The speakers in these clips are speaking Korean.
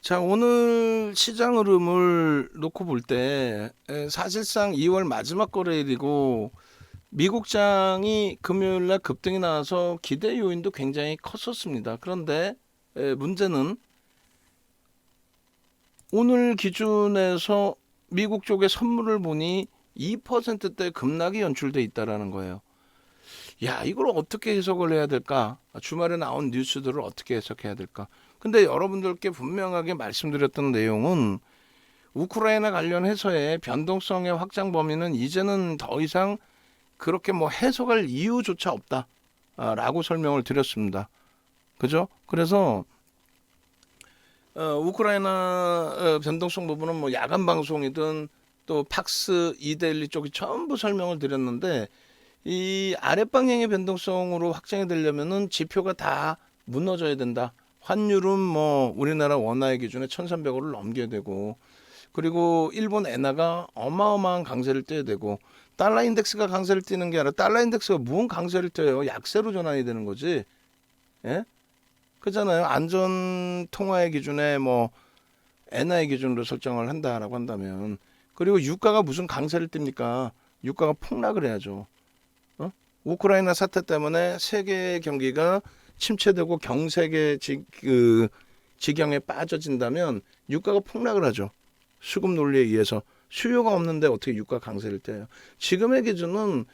자, 오늘 시장 흐름을 놓고 볼 때 사실상 2월 마지막 거래일이고 미국장이 금요일 날 급등이 나와서 기대 요인도 굉장히 컸었습니다. 그런데 문제는 오늘 기준에서 미국 쪽의 선물을 보니 2%대 급락이 연출돼 있다라는 거예요. 야, 이걸 어떻게 해석을 해야 될까? 주말에 나온 뉴스들을 어떻게 해석해야 될까? 근데 여러분들께 분명하게 말씀드렸던 내용은 우크라이나 관련해서의 변동성의 확장 범위는 이제는 더 이상 그렇게 뭐 해석할 이유조차 없다라고 설명을 드렸습니다. 그죠? 그래서 우크라이나 변동성 부분은 뭐 야간 방송이든 또 팍스 이데일리 쪽이 전부 설명을 드렸는데 이 아랫방향의 변동성으로 확장이 되려면은 지표가 다 무너져야 된다. 환율은 뭐 우리나라 원화의 기준에 1,300원을 넘겨야 되고, 그리고 일본 엔화가 어마어마한 강세를 띄어야 되고, 달러 인덱스가 강세를 띄는 게 아니라 달러 인덱스가 무슨 강세를 띄어요? 약세로 전환이 되는 거지. 예? 그잖아요. 안전 통화의 기준에 뭐 엔화의 기준으로 설정을 한다라고 한다면, 그리고 유가가 무슨 강세를 띱니까? 유가가 폭락을 해야죠. 우크라이나 사태 때문에 세계 경기가 침체되고 경색의 지경에 빠져진다면 유가가 폭락을 하죠. 수급 논리에 의해서 수요가 없는데 어떻게 유가 강세를 떼요? 지금의 기준은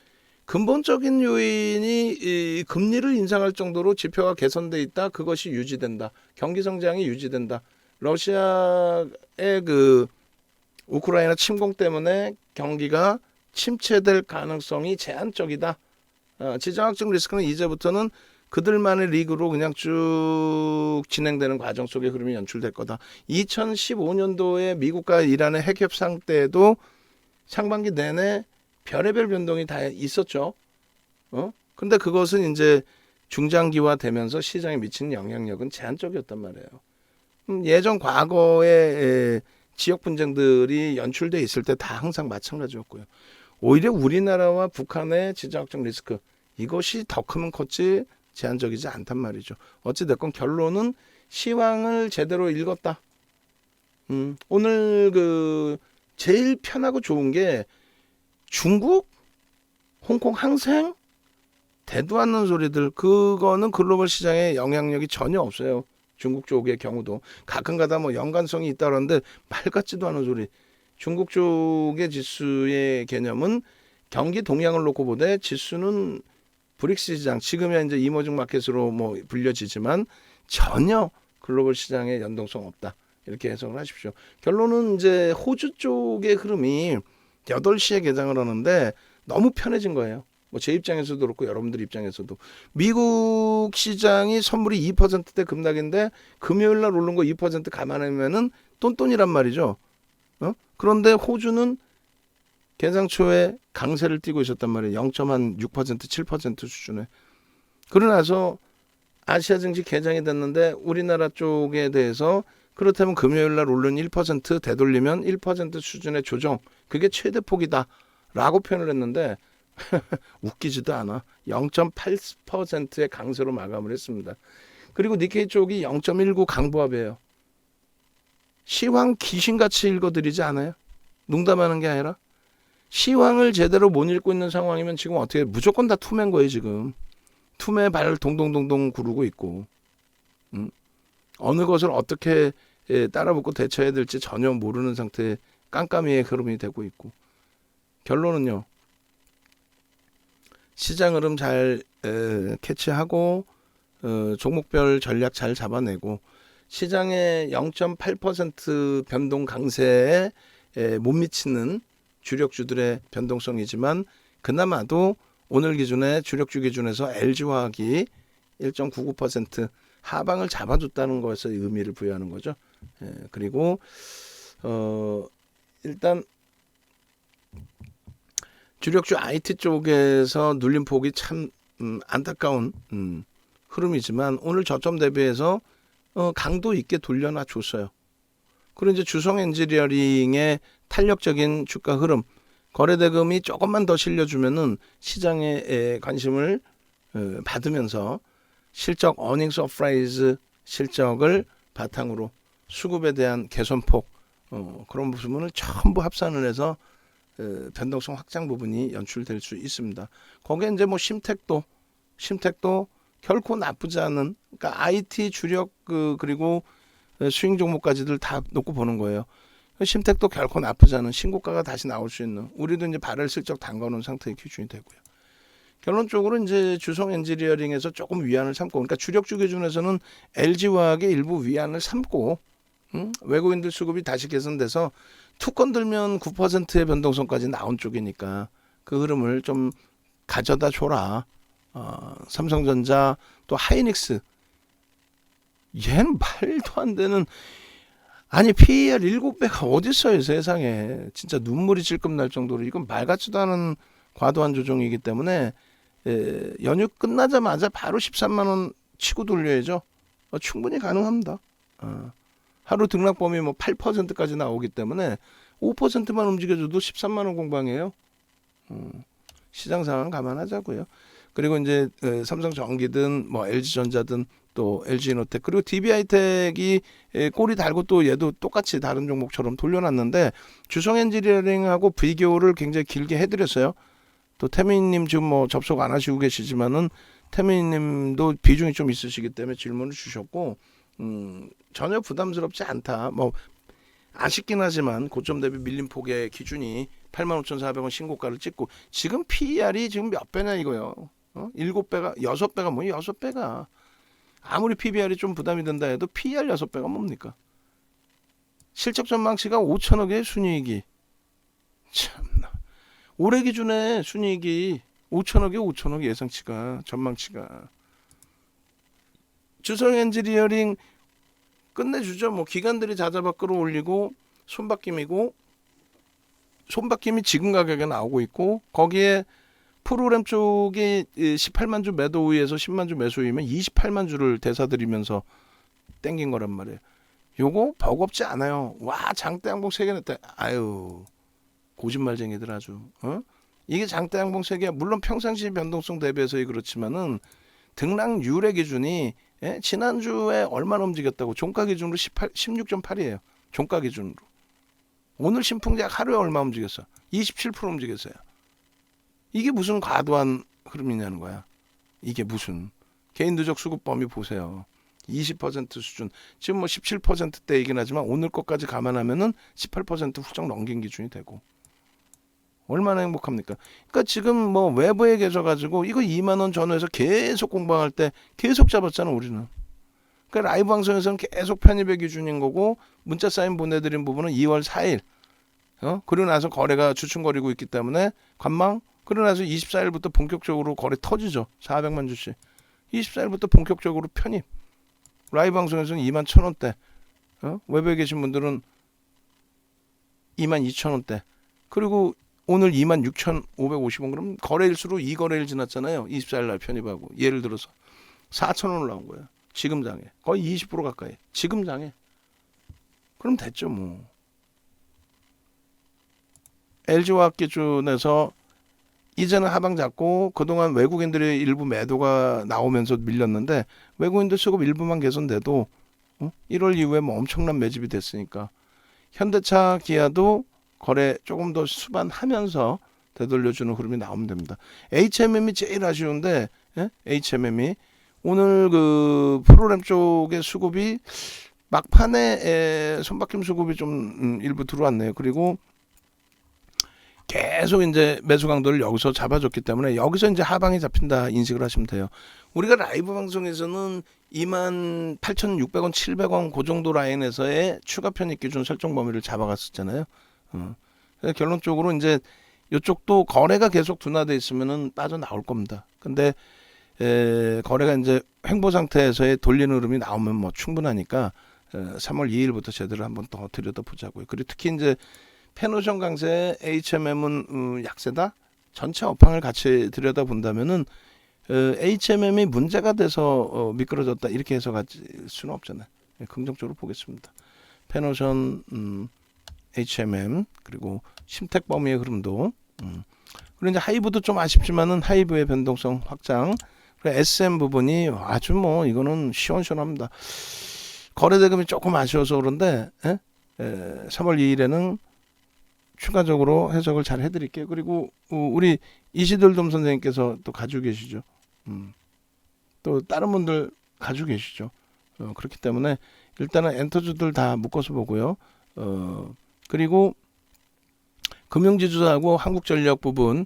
근본적인 요인이 이 금리를 인상할 정도로 지표가 개선돼 있다. 그것이 유지된다. 경기 성장이 유지된다. 러시아의 우크라이나 침공 때문에 경기가 침체될 가능성이 제한적이다. 지정학적 리스크는 이제부터는 그들만의 리그로 그냥 쭉 진행되는 과정 속에 흐름이 연출될 거다. 2015년도에 미국과 이란의 핵 협상 때도 상반기 내내 별의별 변동이 다 있었죠. 근데 그것은 이제 중장기화 되면서 시장에 미치는 영향력은 제한적이었단 말이에요. 예전 과거에 지역 분쟁들이 연출돼 있을 때 다 항상 마찬가지였고요. 오히려 우리나라와 북한의 지정학적 리스크 이것이 더 크면 컸지 제한적이지 않단 말이죠. 어찌됐건 결론은 시황을 제대로 읽었다. 오늘 제일 편하고 좋은 게 중국, 홍콩 항생, 대도 않는 소리들 그거는 글로벌 시장에 영향력이 전혀 없어요. 중국 쪽의 경우도 가끔가다 뭐 연관성이 있다는데 말 같지도 않은 소리. 중국 쪽의 지수의 개념은 경기 동향을 놓고 보되 지수는 브릭스 시장, 지금이야 이제 이머징 마켓으로 뭐 불려지지만 전혀 글로벌 시장에 연동성 없다. 이렇게 해석을 하십시오. 결론은 이제 호주 쪽의 흐름이 8시에 개장을 하는데 너무 편해진 거예요. 뭐 제 입장에서도 그렇고 여러분들 입장에서도 미국 시장이 선물이 2%대 급락인데 금요일 날 오른 거 2% 감안하면은 똔똔이란 말이죠. 그런데 호주는 개장 초에 강세를 띠고 있었단 말이에요. 0.6%, 7% 수준에. 그러나서 아시아 증시 개장이 됐는데 우리나라 쪽에 대해서 그렇다면 금요일 날 오른 1% 되돌리면 1% 수준의 조정. 그게 최대폭이다. 라고 표현을 했는데 웃기지도 않아. 0.8%의 강세로 마감을 했습니다. 그리고 니케이 쪽이 0.19 강보합이에요. 시황 귀신같이 읽어드리지 않아요? 농담하는 게 아니라. 시황을 제대로 못 읽고 있는 상황이면 지금 어떻게 무조건 다 투매인 거예요 지금. 투매 발 동동동동 구르고 있고 어느 것을 어떻게 따라붙고 대처해야 될지 전혀 모르는 상태에 깜깜이의 흐름이 되고 있고 결론은요. 시장 흐름 잘 캐치하고 종목별 전략 잘 잡아내고 시장의 0.8% 변동 강세에 못 미치는 주력주들의 변동성이지만 그나마도 오늘 기준에 주력주 기준에서 LG화학이 1.99% 하방을 잡아줬다는 것에 의미를 부여하는 거죠. 그리고 일단 주력주 IT 쪽에서 눌림 폭이 참 안타까운 흐름이지만 오늘 저점 대비해서 강도 있게 돌려놔 줬어요. 그리고 이제 주성 엔지니어링의 탄력적인 주가 흐름, 거래대금이 조금만 더 실려주면은 시장의 관심을 받으면서 실적 어닝 서프라이즈 실적을 바탕으로 수급에 대한 개선폭 그런 부분을 전부 합산을 해서 변동성 확장 부분이 연출될 수 있습니다. 거기에 이제 뭐 심택도 결코 나쁘지 않은, 그러니까 IT 주력 그리고 스윙 종목까지들 다 놓고 보는 거예요. 심택도 결코 나쁘지 않은 신고가가 다시 나올 수 있는, 우리도 이제 발을 슬쩍 담가놓은 상태의 기준이 되고요. 결론적으로 이제 주성 엔지니어링에서 조금 위안을 삼고, 그러니까 주력주 기준에서는 LG화학의 일부 위안을 삼고, 외국인들 수급이 다시 개선돼서 투건 들면 9%의 변동성까지 나온 쪽이니까 그 흐름을 좀 가져다 줘라. 삼성전자 또 하이닉스, 얘는 말도 안 되는, 아니 PER 7배가 어딨어요 세상에. 진짜 눈물이 질끔 날 정도로 이건 말 같지도 않은 과도한 조정이기 때문에 연휴 끝나자마자 바로 13만원 치고 돌려야죠. 충분히 가능합니다. 하루 등락 범위 뭐 8%까지 나오기 때문에 5%만 움직여줘도 13만원 공방이에요. 시장 상황 감안하자고요. 그리고 이제 삼성전기든 뭐 LG전자든 또 LG노텍 그리고 DB하이텍이 꼬리 달고 또 얘도 똑같이 다른 종목처럼 돌려놨는데, 주성 엔지니어링하고 비교를 굉장히 길게 해드렸어요. 또 태민님 지금 뭐 접속 안 하시고 계시지만은 태민님도 비중이 좀 있으시기 때문에 질문을 주셨고, 전혀 부담스럽지 않다. 뭐 아쉽긴 하지만 고점 대비 밀린 폭의 기준이 85,400원 신고가를 찍고, 지금 PER이 지금 몇 배냐 이거요. 7배가 6배가 뭐야 6배가. 아무리 PBR이 좀 부담이 된다 해도 PER 6배가 뭡니까? 실적 전망치가 5천억의 순이익이, 참나. 올해 기준에 순이익이 5천억 예상치가, 전망치가. 주성 엔지니어링 끝내주죠. 뭐 기관들이 자자바 끌어올리고 손바뀜이고, 손바뀜이 지금 가격에 나오고 있고, 거기에 프로그램 쪽이 18만 주 매도 우위에서 10만 주 매수 우위면 28만 주를 대사드리면서 땡긴 거란 말이에요. 요거 버겁지 않아요. 와, 장대 양봉 3개 냈다. 아유, 거짓말쟁이들 아주. 이게 장대 양봉 3개야. 물론 평상시 변동성 대비해서 그렇지만은 등락률의 기준이 지난주에 얼마나 움직였다고, 종가 기준으로 16.8이에요. 종가 기준으로. 오늘 신풍제약 하루에 얼마 움직였어? 27% 움직였어요. 이게 무슨 과도한 흐름이냐는 거야. 이게 무슨. 개인 누적 수급 범위 보세요. 20% 수준. 지금 뭐 17%대이긴 하지만 오늘 것까지 감안하면은 18% 훌쩍 넘긴 기준이 되고. 얼마나 행복합니까? 그러니까 지금 뭐 외부에 계셔가지고 이거 2만 원 전후에서 계속 공방할 때 계속 잡았잖아 우리는. 그러니까 라이브 방송에서는 계속 편입의 기준인 거고, 문자 사인 보내드린 부분은 2월 4일. 그리고 나서 거래가 주춤거리고 있기 때문에 관망. 그러고 나서 24일부터 본격적으로 거래 터지죠. 400만 주씩. 24일부터 본격적으로 편입. 라이브 방송에서는 2만 1,000원대. 외부에 계신 분들은 2만 2,000원대. 그리고 오늘 2만 6,550원. 그럼 거래일수로 2거래일 지났잖아요. 24일 날 편입하고. 예를 들어서 4,000원을 나온 거예요. 지금 장에. 거의 20% 가까이. 지금 장에. 그럼 됐죠 뭐. LG화학 기준에서 이제는 하방 잡고, 그동안 외국인들의 일부 매도가 나오면서 밀렸는데 외국인들 수급 일부만 개선돼도 1월 이후에 뭐 엄청난 매집이 됐으니까 현대차 기아도 거래 조금 더 수반하면서 되돌려주는 흐름이 나오면 됩니다. HMM이 제일 아쉬운데, HMM이 오늘 그 프로그램 쪽의 수급이 막판에 손바뀜 수급이 좀 일부 들어왔네요. 그리고 계속 이제 매수 강도를 여기서 잡아줬기 때문에 여기서 이제 하방이 잡힌다 인식을 하시면 돼요. 우리가 라이브 방송에서는 28,600원, 700원 그 정도 라인에서의 추가 편입 기준 설정 범위를 잡아갔었잖아요. 결론적으로 이제 이쪽도 거래가 계속 둔화돼 있으면은 빠져나올 겁니다. 근데 거래가 이제 횡보 상태에서의 돌리는 흐름이 나오면 뭐 충분하니까 3월 2일부터 제대로 한번 더 들여다보자고요. 그리고 특히 이제 페노션 강세 HMM은 약세다. 전체 업황을 같이 들여다본다면은 HMM이 문제가 돼서 미끄러졌다 이렇게 해석할 수는 없잖아요. 긍정적으로 보겠습니다. 페노션, HMM 그리고 심택 범위의 흐름도. 그리고 이제 하이브도 좀 아쉽지만은 하이브의 변동성 확장. 그리고 SM 부분이 아주 뭐 이거는 시원시원합니다. 거래 대금이 조금 아쉬워서 그런데 3월 2일에는 추가적으로 해석을 잘 해드릴게요. 그리고 우리 이시돌 돔 선생님께서 또 가지고 계시죠. 또 다른 분들 가지고 계시죠. 그렇기 때문에 일단은 엔터주들 다 묶어서 보고요. 그리고 금융지주하고 한국전력 부분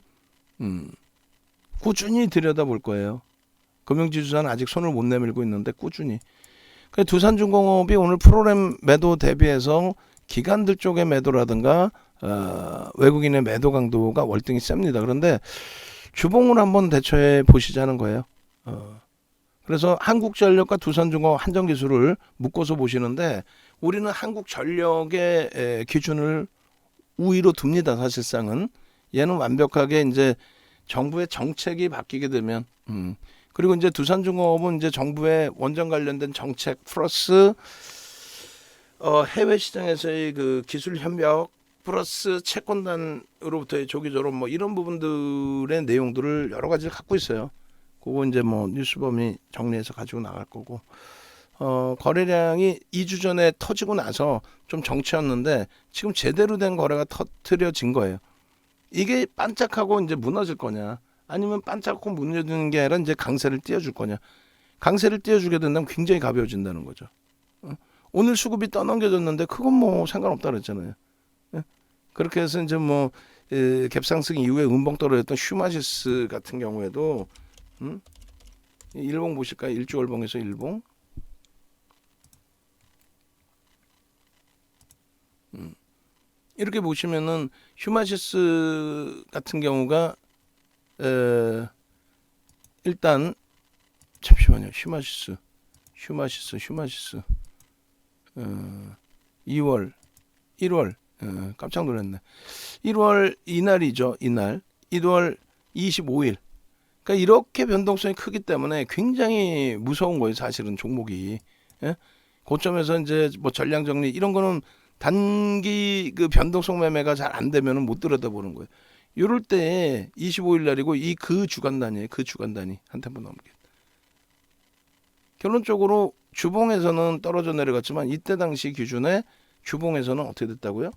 꾸준히 들여다볼 거예요. 금융지주사는 아직 손을 못 내밀고 있는데 꾸준히. 두산중공업이 오늘 프로그램 매도 대비해서 기관들 쪽의 매도라든가 외국인의 매도 강도가 월등히 셉니다. 그런데 주봉을 한번 대처해 보시자는 거예요. 그래서 한국전력과 두산중공업 한정기술을 묶어서 보시는데 우리는 한국전력의 기준을 우위로 둡니다. 사실상은 얘는 완벽하게 이제 정부의 정책이 바뀌게 되면 그리고 이제 두산중공업은 이제 정부의 원전 관련된 정책 플러스 해외 시장에서의 그 기술 협력 플러스 채권단으로부터의 조기 졸업 뭐 이런 부분들의 내용들을 여러 가지를 갖고 있어요. 그거 이제 뭐 뉴스범이 정리해서 가지고 나갈 거고 거래량이 2주 전에 터지고 나서 좀 정체였는데 지금 제대로 된 거래가 터트려진 거예요. 이게 반짝하고 이제 무너질 거냐 아니면 반짝하고 무너지는 게 아니라 이제 강세를 띄워줄 거냐. 강세를 띄워주게 된다면 굉장히 가벼워진다는 거죠. 오늘 수급이 떠넘겨졌는데 그건 뭐 상관없다 그랬잖아요. 그렇게 해서 이제 뭐 갭상승 이후에 음봉 떨어졌던 슈마시스 같은 경우에도 일봉 보실까요? 일주월봉에서 일봉. 이렇게 보시면은 휴마시스 같은 경우가 일단 잠시만요. 휴마시스 2월 1월 깜짝 놀랐네. 1월 이날이죠. 이날 1월 25일. 그러니까 이렇게 변동성이 크기 때문에 굉장히 무서운 거예요. 사실은 종목이. 고점에서 이제 뭐 전량 정리 이런 거는 단기 그 변동성 매매가 잘 안 되면은 못 들여다보는 거예요. 이럴 때 25일 날이고 이 그 주간 단위에요. 그 주간 단위 한 템포 넘게. 결론적으로 주봉에서는 떨어져 내려갔지만 이때 당시 기준에 주봉에서는 어떻게 됐다고요?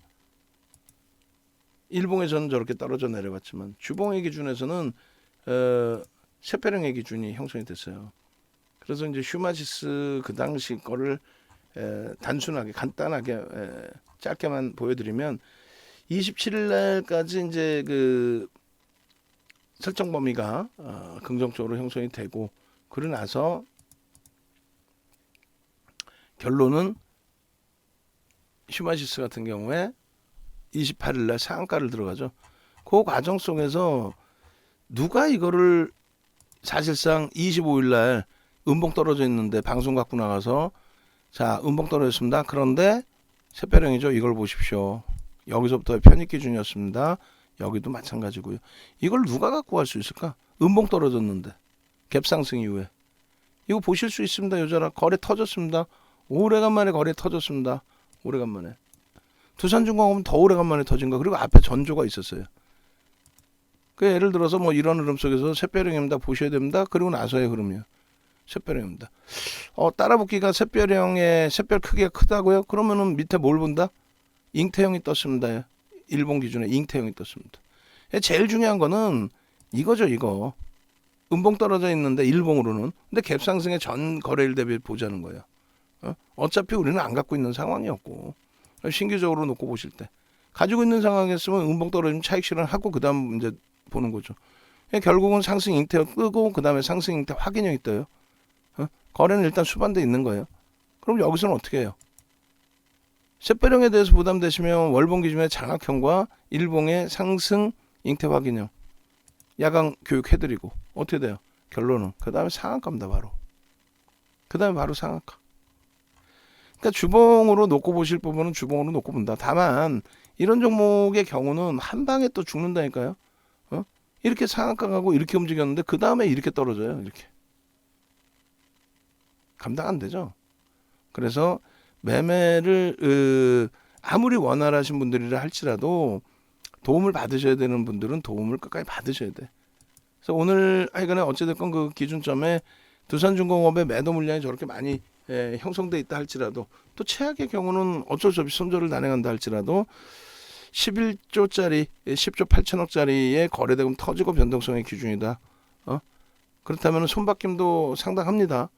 일봉에서는 저렇게 떨어져 내려갔지만 주봉의 기준에서는 쇠폐령의 기준이 형성이 됐어요. 그래서 이제 휴마시스 그 당시 거를 단순하게 간단하게 짧게만 보여드리면 27일 날까지 이제 그 설정 범위가 긍정적으로 형성이 되고 그러고 나서 결론은 휴마시스 같은 경우에 28일 날 상한가를 들어가죠. 그 과정 속에서 누가 이거를 사실상 25일 날 음봉 떨어져 있는데 방송 갖고 나가서 자 음봉 떨어졌습니다. 그런데 쇠폐령이죠. 이걸 보십시오. 여기서부터 편입 기준이었습니다. 여기도 마찬가지고요. 이걸 누가 갖고 갈 수 있을까? 음봉 떨어졌는데 갭상승 이후에 이거 보실 수 있습니다. 여자라 거래 터졌습니다. 오래간만에 거래 터졌습니다. 오래간만에. 두산중공업은 더 오래간만에 터진 거. 그리고 앞에 전조가 있었어요. 그 예를 들어서 뭐 이런 흐름 속에서 쇠폐령입니다. 보셔야 됩니다. 그리고 나서의 흐름이요. 쇠폐령입니다. 따라붙기가 쇠폐령의 쇠별 크기가 크다고요? 그러면은 밑에 뭘 본다? 잉태형이 떴습니다. 일본 기준에 잉태형이 떴습니다. 제일 중요한 거는 이거죠. 이거. 음봉 떨어져 있는데 일봉으로는. 근데 갭상승의 전 거래일 대비 보자는 거예요. 어차피 우리는 안 갖고 있는 상황이었고 신규적으로 놓고 보실 때 가지고 있는 상황이었으면 음봉 떨어지면 차익 실현하고 그 다음 이제 보는 거죠. 결국은 상승 잉태 끄고 그 다음에 상승 잉태 확인형이 떠요. 거래는 일단 수반돼 있는 거예요. 그럼 여기서는 어떻게 해요? 쇠폐령에 대해서 부담되시면 월봉 기준의 장악형과 일봉의 상승 잉태 확인형 야간 교육해드리고 어떻게 돼요? 결론은 그 다음에 상한가입니다. 바로 그 다음에 바로 상한가. 그러니까 주봉으로 놓고 보실 부분은 주봉으로 놓고 본다. 다만 이런 종목의 경우는 한 방에 또 죽는다니까요. 이렇게 상한가 가고 이렇게 움직였는데 그 다음에 이렇게 떨어져요. 이렇게 감당 안 되죠. 그래서 매매를 아무리 원활하신 분들이라 할지라도 도움을 받으셔야 되는 분들은 도움을 끝까지 받으셔야 돼. 그래서 오늘 하여간에 어찌됐건 그 기준점에 두산중공업의 매도 물량이 저렇게 많이 형성돼 있다 할지라도, 또 최악의 경우는 어쩔 수 없이 손절을 단행한다 할지라도 11조짜리 10조 8천억짜리의 거래대금 터지고 변동성의 기준이다. 그렇다면 손바뀜도 상당합니다.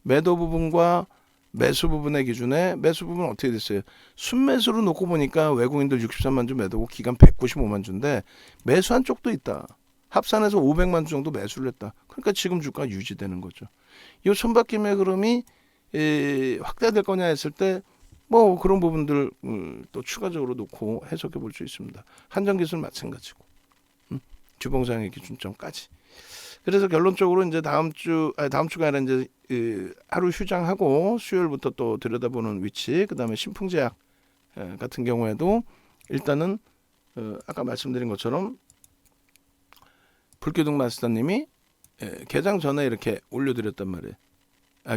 매도 부분과 매수 부분의 기준에, 매수 부분은 어떻게 됐어요? 순매수로 놓고 보니까 외국인들 63만 주 매도고 기간 195만 주인데 매수한 쪽도 있다. 합산해서 500만 주 정도 매수를 했다. 그러니까 지금 주가 유지되는 거죠. 이 손바뀜의 흐름이 확대될 거냐 했을 때 뭐 그런 부분들 또 추가적으로 놓고 해석해 볼 수 있습니다. 한정기술 마찬가지고 주봉상의 기준점까지. 그래서 결론적으로 이제 다음 주가 아니라 이제 하루 휴장하고 수요일부터 또 들여다보는 위치, 그다음에 신풍제약 같은 경우에도 일단은 아까 말씀드린 것처럼 불기둥 마스터님이 개장 전에 이렇게 올려드렸단 말이에요.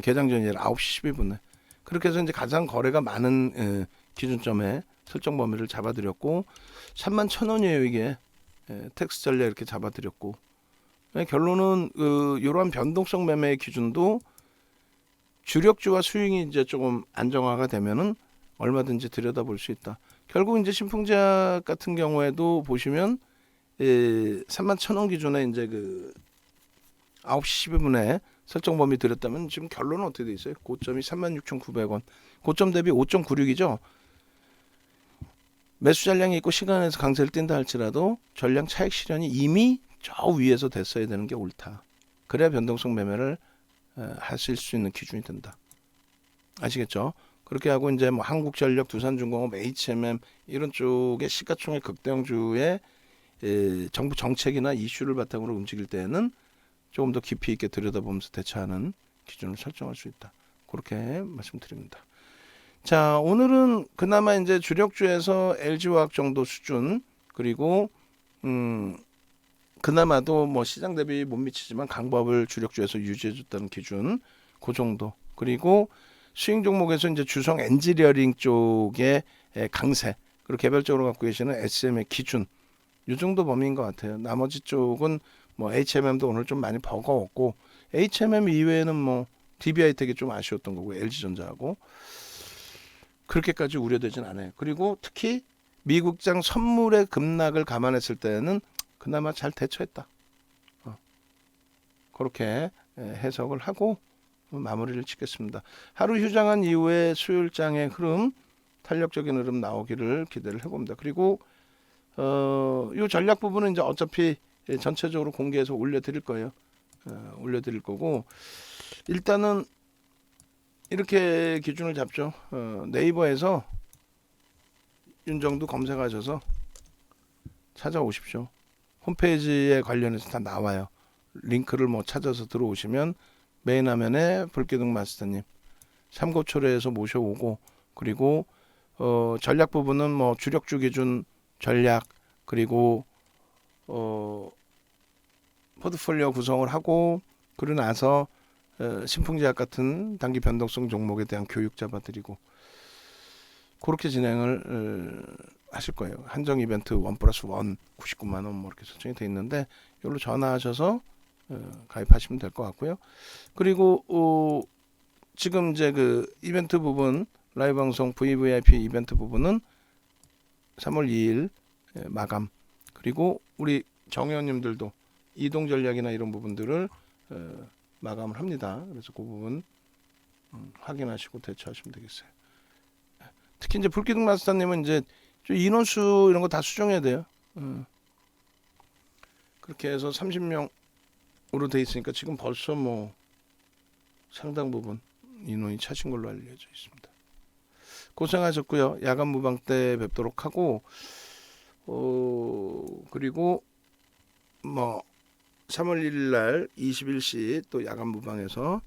개장 전이 아니라 9시 12분에. 그렇게 해서 이제 가장 거래가 많은 기준점에 설정 범위를 잡아드렸고 31,000원이에요 이게. 텍스 전략 이렇게 잡아드렸고, 결론은 이러한 변동성 매매의 기준도 주력주와 스윙이 이제 조금 안정화가 되면은 얼마든지 들여다볼 수 있다. 결국 이제 신풍제약 같은 경우에도 보시면 31,000원 기준에 이제 9시 12분에 설정 범위 드렸다면 지금 결론은 어떻게 돼 있어요? 고점이 36,900원. 고점 대비 5.96이죠. 매수 전량이 있고 시간에서 강세를 띈다 할지라도 전량 차익 실현이 이미 저 위에서 됐어야 되는 게 옳다. 그래야 변동성 매매를 하실 수 있는 기준이 된다. 아시겠죠? 그렇게 하고 이제 뭐 한국전력, 두산중공업, HMM 이런 쪽의 시가총액 극대형주의 정부 정책이나 이슈를 바탕으로 움직일 때에는 조금 더 깊이 있게 들여다보면서 대처하는 기준을 설정할 수 있다. 그렇게 말씀드립니다. 자, 오늘은 그나마 이제 주력주에서 LG화학 정도 수준, 그리고 그나마도 뭐 시장 대비 못 미치지만 강법을 주력주에서 유지해줬다는 기준, 그 정도. 그리고 스윙 종목에서 이제 주성 엔지니어링 쪽의 강세, 그리고 개별적으로 갖고 계시는 SM의 기준, 이 정도 범위인 것 같아요. 나머지 쪽은 뭐 HMM도 오늘 좀 많이 버거웠고, HMM 이외에는 뭐 DB하이텍이 좀 아쉬웠던 거고, LG전자하고 그렇게까지 우려되진 않아요. 그리고 특히 미국장 선물의 급락을 감안했을 때는 그나마 잘 대처했다. 그렇게 해석을 하고 마무리를 짓겠습니다. 하루 휴장한 이후에 수요일장의 흐름, 탄력적인 흐름 나오기를 기대를 해봅니다. 그리고 이 전략 부분은 이제 어차피 전체적으로 공개해서 올려드릴 거예요. 올려드릴 거고, 일단은 이렇게 기준을 잡죠. 네이버에서 윤정두 검색하셔서 찾아오십시오. 홈페이지에 관련해서 다 나와요. 링크를 뭐 찾아서 들어오시면 메인 화면에 불기둥 마스터님 삼고초려해서 모셔오고, 그리고 전략 부분은 뭐 주력주 기준 전략, 그리고 포트폴리오 구성을 하고, 그러고 나서 신풍제약 같은 단기 변동성 종목에 대한 교육 잡아드리고, 그렇게 진행을 하실 거예요. 한정 이벤트 1+1 99만 원 뭐 이렇게 설정이 돼 있는데, 이걸로 전화하셔서 가입하시면 될 것 같고요. 그리고 지금 이제 이벤트 부분, 라이브 방송 VVIP 이벤트 부분은 3월 2일 마감. 그리고 우리 정 의원님들도 이동 전략이나 이런 부분들을 마감을 합니다. 그래서 그 부분 확인하시고 대처하시면 되겠어요. 특히 이제 불기둥 마스터님은 이제 인원수 이런 거 다 수정해야 돼요. 그렇게 해서 30명으로 돼 있으니까 지금 벌써 뭐 상당 부분 인원이 차신 걸로 알려져 있습니다. 고생하셨고요. 야간 무방 때 뵙도록 하고, 그리고 뭐 3월 1일 날 21시 또 야간 무방에서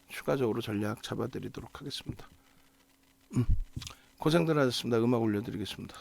추가적으로 전략 잡아드리도록 하겠습니다. 고생들 하셨습니다. 음악 올려드리겠습니다.